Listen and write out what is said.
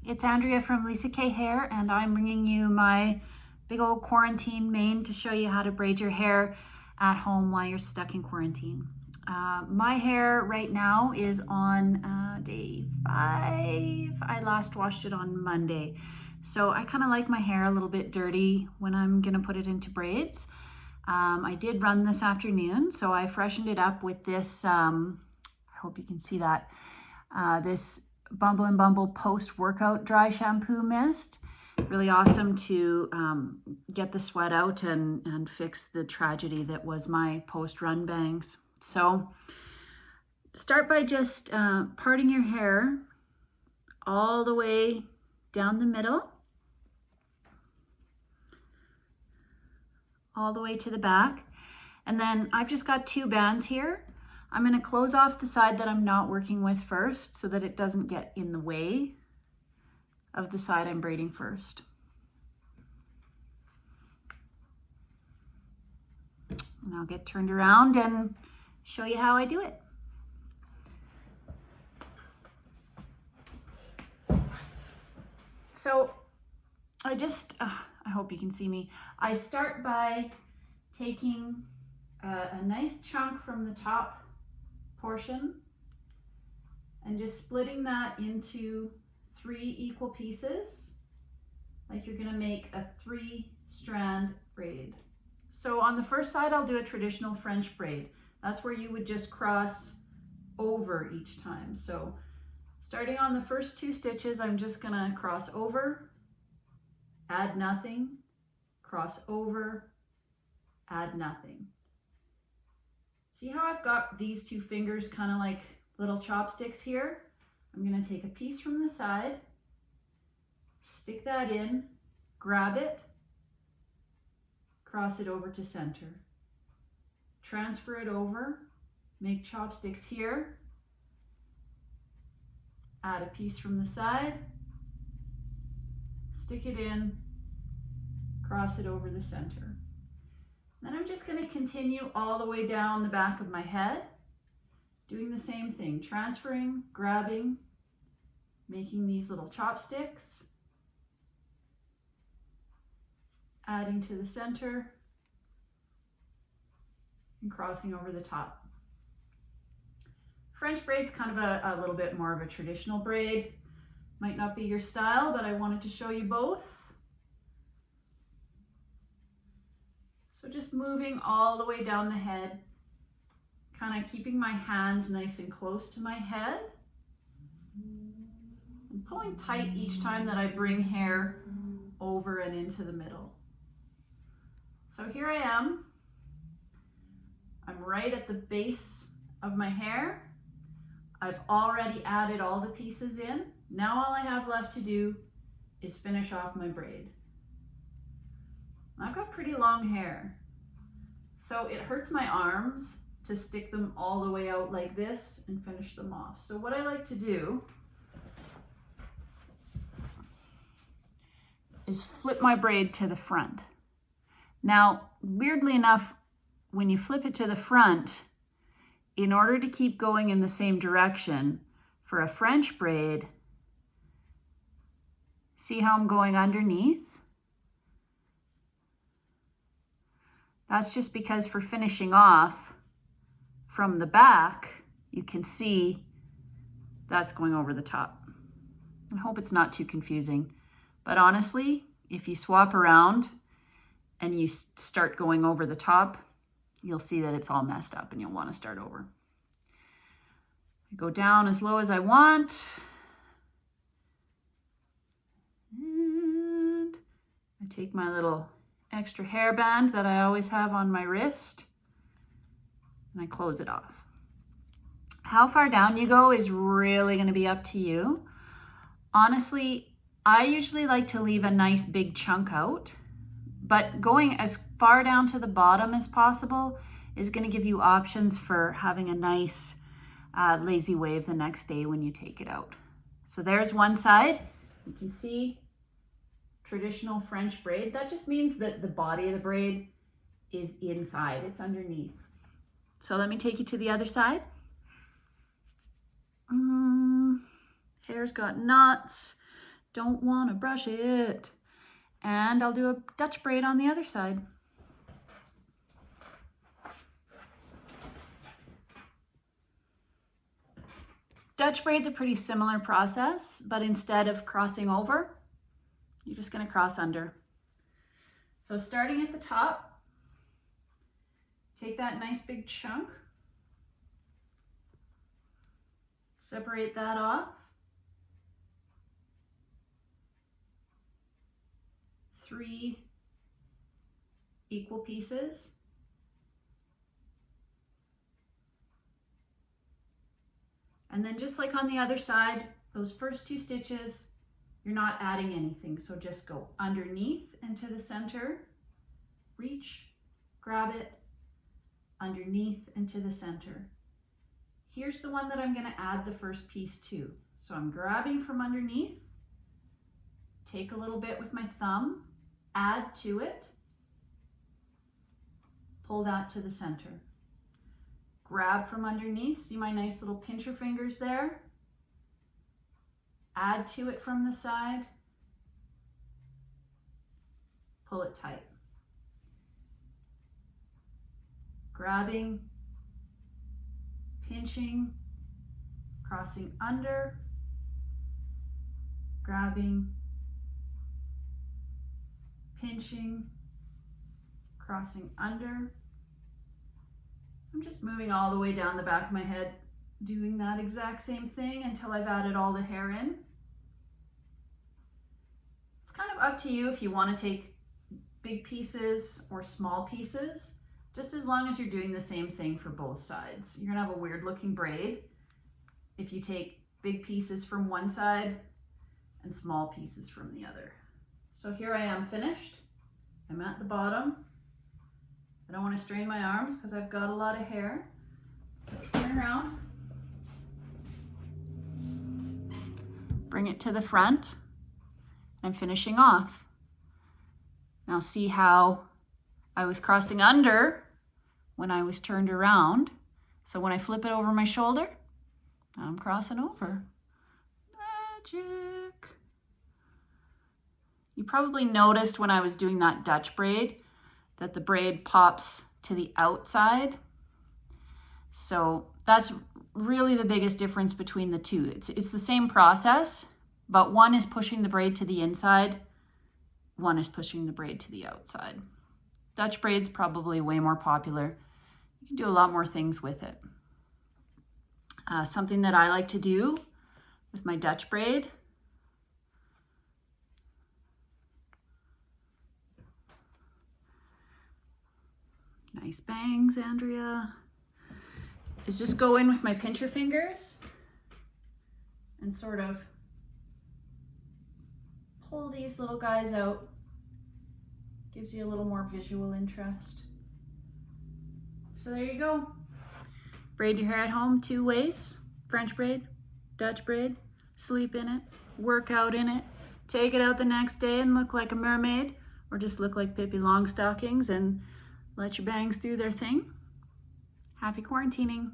It's Andrea from Lisa K Hair, and I'm bringing you my big old quarantine mane to show you how to braid your hair at home while you're stuck in quarantine. My hair right now is on day 5. I last washed it on Monday. So I kind of like my hair a little bit dirty when I'm gonna put it into braids. I did run this afternoon, so I freshened it up with this, I hope you can see that, this Bumble and Bumble post-workout dry shampoo mist. Really awesome to get the sweat out and fix the tragedy that was my post-run bangs. So start by just parting your hair all the way down the middle, all the way to the back. And then I've just got 2 bands here. I'm going to close off the side that I'm not working with first so that it doesn't get in the way of the side I'm braiding first. And I'll get turned around and show you how I do it. So I hope you can see me. I start by taking a nice chunk from the top portion and just splitting that into 3 equal pieces, like you're going to make a 3-strand braid. So on the first side, I'll do a traditional French braid. That's where you would just cross over each time. So starting on the first 2 stitches, I'm just going to cross over, add nothing, cross over, add nothing. See how I've got these 2 fingers kind of like little chopsticks here? I'm going to take a piece from the side, stick that in, grab it, cross it over to center, transfer it over, make chopsticks here, add a piece from the side, stick it in, cross it over the center. Then I'm just going to continue all the way down the back of my head, doing the same thing, transferring, grabbing, making these little chopsticks, adding to the center, and crossing over the top. French braid's kind of a little bit more of a traditional braid. Might not be your style, but I wanted to show you both. So just moving all the way down the head, kind of keeping my hands nice and close to my head, and pulling tight each time that I bring hair over and into the middle. So here I am. I'm right at the base of my hair. I've already added all the pieces in. Now all I have left to do is finish off my braid. I've got pretty long hair, so it hurts my arms to stick them all the way out like this and finish them off. So what I like to do is flip my braid to the front. Now, weirdly enough, when you flip it to the front, in order to keep going in the same direction for a French braid, see how I'm going underneath? That's just because for finishing off from the back, you can see that's going over the top. I hope it's not too confusing, but honestly, if you swap around and you start going over the top, you'll see that it's all messed up and you'll want to start over. I go down as low as I want. And I take my little extra hairband that I always have on my wrist and I close it off. How far down you go is really going to be up to you. Honestly, I usually like to leave a nice big chunk out, but going as far down to the bottom as possible is going to give you options for having a nice lazy wave the next day when you take it out. So there's one side. You can see traditional French braid. That just means that the body of the braid is inside, it's underneath. So let me take you to the other side. Hair's got knots. Don't want to brush it. And I'll do a Dutch braid on the other side. Dutch braid's a pretty similar process, but instead of crossing over, you're just going to cross under. So starting at the top, take that nice big chunk, separate that off, 3 equal pieces. And then just like on the other side, those first 2 stitches, you're not adding anything. So just go underneath into the center, reach, grab it, underneath into the center. Here's the one that I'm going to add the first piece to. So I'm grabbing from underneath, take a little bit with my thumb, add to it, pull that to the center. Grab from underneath, see my nice little pincher fingers there? Add to it from the side, pull it tight. Grabbing, pinching, crossing under, grabbing, pinching, crossing under. I'm just moving all the way down the back of my head, doing that exact same thing until I've added all the hair in. It's kind of up to you if you want to take big pieces or small pieces, just as long as you're doing the same thing for both sides. You're gonna have a weird looking braid if you take big pieces from one side and small pieces from the other. So here I am finished. I'm at the bottom. I don't want to strain my arms because I've got a lot of hair. So turn around. Bring it to the front. I'm finishing off. Now see how I was crossing under when I was turned around. So when I flip it over my shoulder, I'm crossing over. Magic. You probably noticed when I was doing that Dutch braid that the braid pops to the outside. So that's really the biggest difference between the two. It's the same process, but one is pushing the braid to the inside, one is pushing the braid to the outside. Dutch braid's probably way more popular. You can do a lot more things with it. Something that I like to do with my Dutch braid nice bangs, Andrea, is just go in with my pincher fingers and sort of pull these little guys out. Gives you a little more visual interest. So there you go. Braid your hair at home 2 ways. French braid, Dutch braid, sleep in it, work out in it, take it out the next day and look like a mermaid, or just look like Pippi Longstockings and let your bangs do their thing. Happy quarantining.